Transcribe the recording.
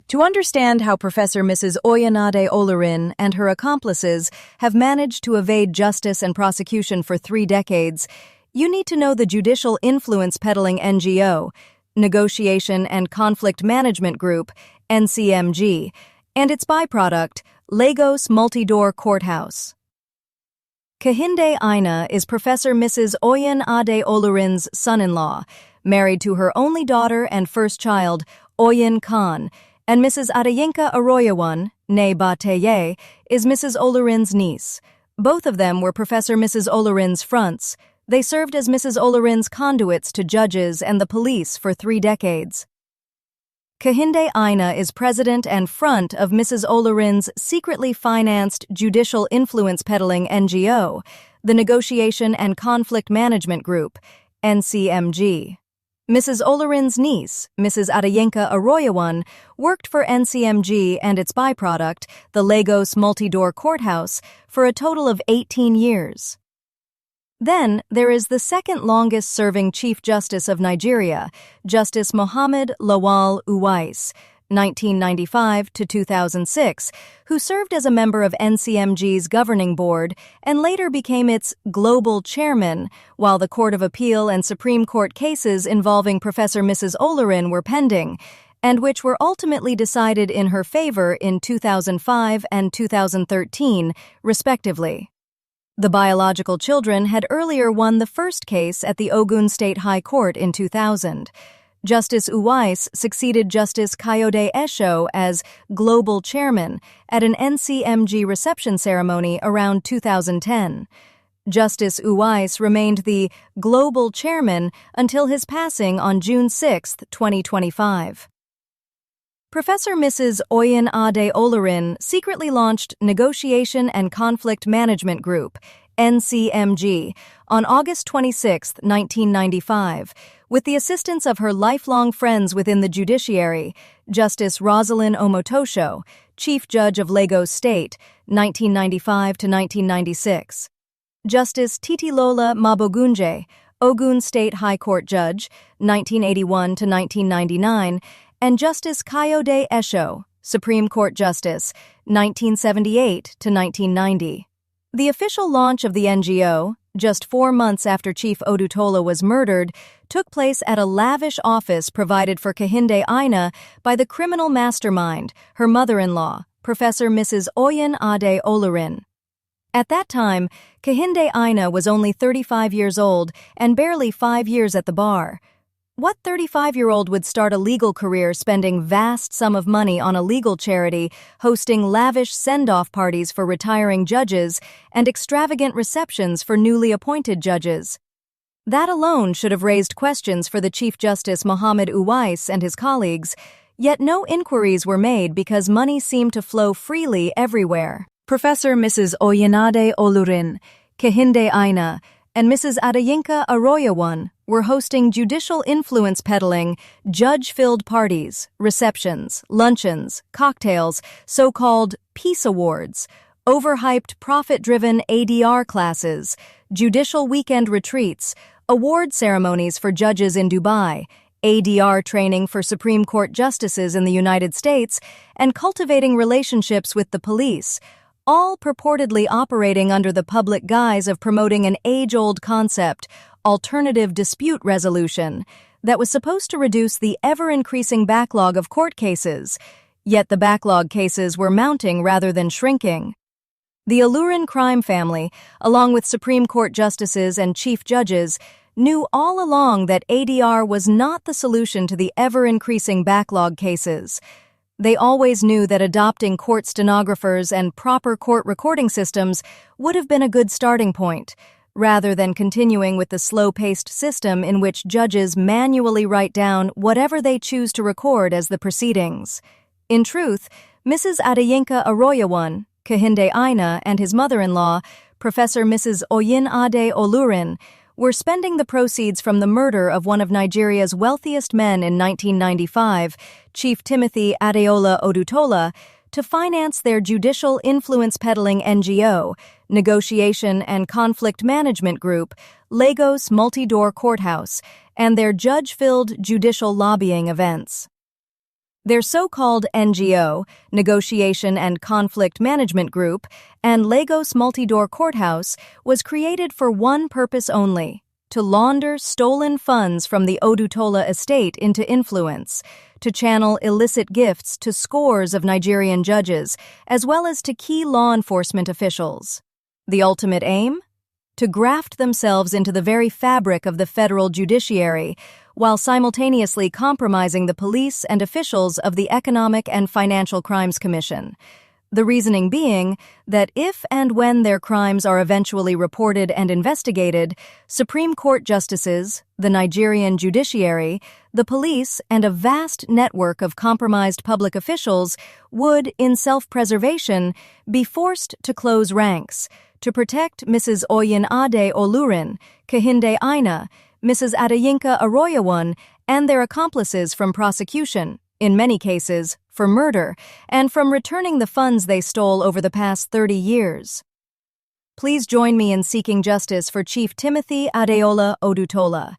To understand how Professor Mrs. Oyanade Olurin and her accomplices have managed to evade justice and prosecution for 3 decades, you need to know the judicial influence peddling NGO, Negotiation and Conflict Management Group, NCMG, and its byproduct, Lagos Multi-Door Courthouse. Kehinde Aina is Professor Mrs. Oyanade Olurin's son-in-law, married to her only daughter and first child, Oyin Khan, and Mrs. Adeyinka Aroyawan, née Bateye, is Mrs. Olurin's niece. Both of them were Professor Mrs. Olurin's fronts. They served as Mrs. Olurin's conduits to judges and the police for 3 decades. Kehinde Aina is president and front of Mrs. Olurin's secretly financed judicial influence peddling NGO, the Negotiation and Conflict Management Group, NCMG. Mrs. Olurin's niece, Mrs. Adeyinka Aroyawan, worked for NCMG and its byproduct, the Lagos Multi-Door Courthouse, for a total of 18 years. Then there is the second longest-serving Chief Justice of Nigeria, Justice Mohammed Lawal Uwais, 1995 to 2006, who served as a member of NCMG's governing board and later became its global chairman, while the Court of Appeal and Supreme Court cases involving Professor Mrs. Olurin were pending, and which were ultimately decided in her favor in 2005 and 2013, respectively. The biological children had earlier won the first case at the Ogun State High Court in 2000. Justice Uwais succeeded Justice Kayode Esho as global chairman at an NCMG reception ceremony around 2010. Justice Uwais remained the global chairman until his passing on June 6, 2025. Professor Mrs. Oyanade Olurin secretly launched Negotiation and Conflict Management Group, NCMG, on August 26, 1995, with the assistance of her lifelong friends within the judiciary, Justice Rosalind Omotosho, Chief Judge of Lagos State, 1995 to 1996, Justice Titilola Mabogunje, Ogun State High Court Judge, 1981 to 1999, and Justice Kayode Esho, Supreme Court Justice, 1978 to 1990. The official launch of the NGO, just 4 months after Chief Odutola was murdered, took place at a lavish office provided for Kehinde Aina by the criminal mastermind, her mother-in-law, Professor Mrs. Oyanade Olurin. At that time, Kehinde Aina was only 35 years old and barely 5 years at the bar. What 35-year-old would start a legal career spending vast sum of money on a legal charity, hosting lavish send-off parties for retiring judges, and extravagant receptions for newly appointed judges? That alone should have raised questions for the Chief Justice Mohammed Uwais and his colleagues, yet no inquiries were made because money seemed to flow freely everywhere. Professor Mrs. Oyanade Olurin, Kehinde Aina, and Mrs. Adeyinka Aroyawan were hosting judicial influence peddling, judge-filled parties, receptions, luncheons, cocktails, so-called peace awards, overhyped profit-driven ADR classes, judicial weekend retreats, award ceremonies for judges in Dubai, ADR training for Supreme Court justices in the United States, and cultivating relationships with the police, all purportedly operating under the public guise of promoting an age-old concept, alternative dispute resolution, that was supposed to reduce the ever-increasing backlog of court cases, yet the backlog cases were mounting rather than shrinking. The Olurin crime family, along with Supreme Court justices and chief judges, knew all along that ADR was not the solution to the ever-increasing backlog cases. They always knew that adopting court stenographers and proper court recording systems would have been a good starting point, rather than continuing with the slow-paced system in which judges manually write down whatever they choose to record as the proceedings. In truth, Mrs. Adeyinka Aroyawan, Kehinde Aina, and his mother-in-law, Professor Mrs. Oyanade Olurin, were spending the proceeds from the murder of one of Nigeria's wealthiest men in 1995, Chief Timothy Adeola Odutola, to finance their judicial influence peddling NGO, Negotiation and Conflict Management Group, Lagos Multi-Door Courthouse, and their judge-filled judicial lobbying events. Their so-called NGO, Negotiation and Conflict Management Group, and Lagos Multi-Door Courthouse was created for one purpose only: to launder stolen funds from the Odutola estate into influence, to channel illicit gifts to scores of Nigerian judges, as well as to key law enforcement officials. The ultimate aim? To graft themselves into the very fabric of the federal judiciary, while simultaneously compromising the police and officials of the Economic and Financial Crimes Commission. The reasoning being that if and when their crimes are eventually reported and investigated, Supreme Court justices, the Nigerian judiciary, the police, and a vast network of compromised public officials would, in self-preservation, be forced to close ranks, to protect Mrs. Oyinade Olurin, Kehinde Aina, Mrs. Adeyinka Aroyawan, and their accomplices from prosecution, in many cases, for murder, and from returning the funds they stole over the past 30 years. Please join me in seeking justice for Chief Timothy Adeola Odutola.